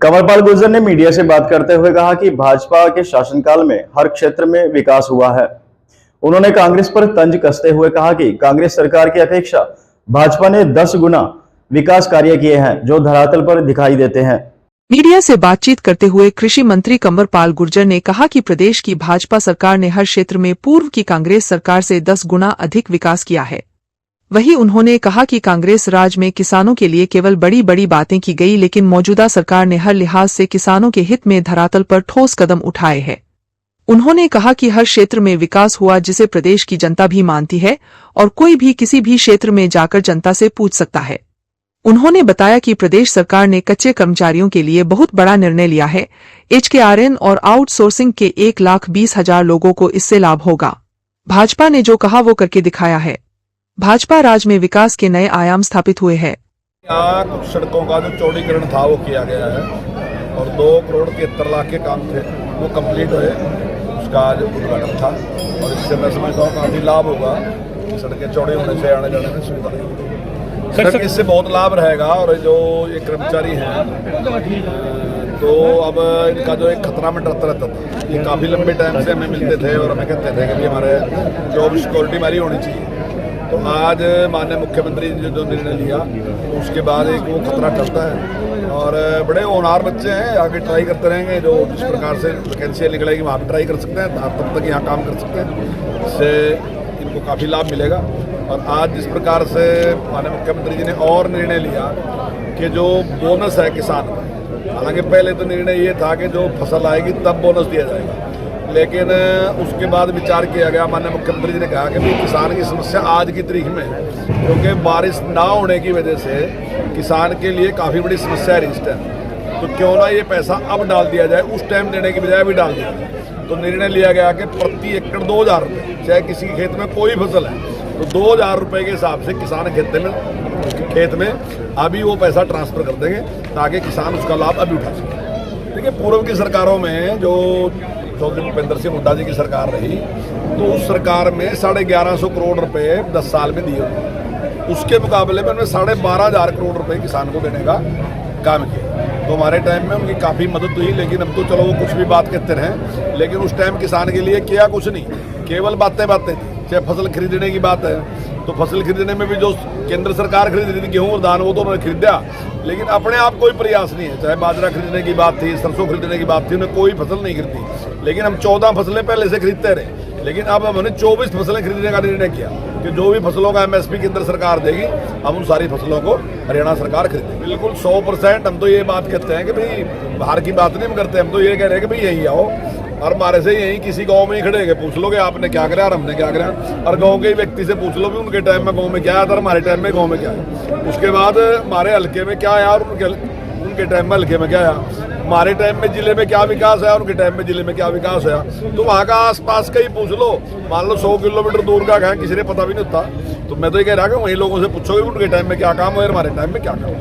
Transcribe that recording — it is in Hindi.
कंवरपाल गुर्जर ने मीडिया से बात करते हुए कहा कि भाजपा के शासनकाल में हर क्षेत्र में विकास हुआ है। उन्होंने कांग्रेस पर तंज कसते हुए कहा कि कांग्रेस सरकार की अपेक्षा भाजपा ने 10 गुना विकास कार्य किए हैं जो धरातल पर दिखाई देते हैं। मीडिया से बातचीत करते हुए कृषि मंत्री कंवरपाल गुर्जर ने कहा कि प्रदेश की भाजपा सरकार ने हर क्षेत्र में पूर्व की कांग्रेस सरकार से 10 गुना अधिक विकास किया है। वहीं उन्होंने कहा कि कांग्रेस राज में किसानों के लिए केवल बड़ी बड़ी बातें की गई, लेकिन मौजूदा सरकार ने हर लिहाज से किसानों के हित में धरातल पर ठोस कदम उठाए हैं। उन्होंने कहा कि हर क्षेत्र में विकास हुआ जिसे प्रदेश की जनता भी मानती है और कोई भी किसी भी क्षेत्र में जाकर जनता से पूछ सकता है। उन्होंने बताया कि प्रदेश सरकार ने कच्चे कर्मचारियों के लिए बहुत बड़ा निर्णय लिया है। HKRN और आउटसोर्सिंग के 1,20,000 लोगों को इससे लाभ होगा। भाजपा ने जो कहा वो करके दिखाया है। भाजपा राज में विकास के नए आयाम स्थापित हुए हैं। कुछ सड़कों का जो चौड़ीकरण था वो किया गया है और 2,73,00,000 के काम थे वो कंप्लीट हुए, उसका आज उद्घाटन था और इससे मैं समझता हूँ काफ़ी लाभ होगा। सड़कें चौड़ी होने से आने जाने में सुविधा रहेगी। सर इससे बहुत लाभ रहेगा। और जो ये कर्मचारी हैं तो अब इनका जो एक खतरा में डरता रहता था, ये काफ़ी लंबे टाइम से हमें मिलते थे और हमें कहते थे कि हमारे जॉब सिक्योरिटी हमारी होनी चाहिए। तो आज माननीय मुख्यमंत्री ने जो निर्णय लिया उसके बाद एक वो खतरा टलता है और बड़े होनहार बच्चे हैं, आगे ट्राई करते रहेंगे। जो जिस प्रकार से वैकेंसी निकलेगी वहाँ पर ट्राई कर सकते हैं, तब तक यहाँ काम कर सकते हैं। इससे इनको काफ़ी लाभ मिलेगा। और आज जिस प्रकार से माननीय मुख्यमंत्री जी ने और निर्णय लिया कि जो बोनस है किसान का, हालांकि पहले तो निर्णय ये था कि जो फसल आएगी तब बोनस दिया जाएगा, लेकिन उसके बाद विचार किया गया। माननीय मुख्यमंत्री जी ने कहा कि भाई किसान की समस्या आज की तारीख में, क्योंकि बारिश ना होने की वजह से किसान के लिए काफ़ी बड़ी समस्या है इस टाइम, तो क्यों ना ये पैसा अब डाल दिया जाए, उस टाइम देने की बजाय अभी डाल दिया जाए। तो निर्णय लिया गया कि प्रति एकड़ 2,000 रुपये, चाहे किसी खेत में कोई फसल है तो 2,000 रुपये के हिसाब से किसान खेत में अभी वो पैसा ट्रांसफ़र कर देंगे ताकि किसान उसका लाभ अभी उठा सके। देखिए, पूर्व की सरकारों में जो चौधरी भूपेंद्र सिंह हुड्डा जी की सरकार रही तो उस सरकार में 1150 करोड़ रुपए 10 साल में दिए हुए। उसके मुकाबले में उन्होंने 12,500 करोड़ रुपए किसान को देने का काम किया। तो हमारे टाइम में उनकी काफ़ी मदद हुई, लेकिन अब तो चलो वो कुछ भी बात कहते रहें, लेकिन उस टाइम किसान के लिए किया कुछ नहीं, केवल बातें बातें थी। चाहे फसल खरीदने की बात है तो फसल खरीदने में भी जो केंद्र सरकार खरीद रही थी गेहूँ और धान, वो तो उन्होंने खरीदा, लेकिन अपने आप कोई प्रयास नहीं है। चाहे बाजरा खरीदने की बात थी, सरसों खरीदने की बात थी, उन्हें कोई फसल नहीं खरीदी। लेकिन हम 14 फसलें पहले से खरीदते रहे, लेकिन अब हमने 24 फसलें खरीदने का निर्णय किया कि जो भी फसलों का MSP केंद्र सरकार देगी, हम उन सारी फसलों को हरियाणा सरकार खरीदेगी। बिल्कुल 100% हम तो ये बात कहते हैं कि भाई बाहर की बात नहीं हम करते, हम तो ये कह रहे हैं कि भाई यहीं आओ और हमारे से यहीं किसी गांव में ही खड़े पूछ लो कि आपने क्या करा और हमने क्या करा, और गांव के व्यक्ति से पूछ लो भी उनके टाइम में गांव में क्या आया था और हमारे टाइम में गांव में क्या है, उसके बाद हमारे हल्के में क्या आया और उनके टाइम में हल्के में क्या आया, हमारे टाइम में जिले में क्या विकास है और उनके टाइम में जिले में क्या विकास है। तो वहाँ का आसपास का ही पूछ लो, मान लो 100 किलोमीटर दूर का कहें, किसी ने पता भी नहीं होता। तो मैं तो ये कह रहा कि वहीं लोगों से पूछोगे उनके टाइम में क्या काम हो और हमारे टाइम में क्या काम है।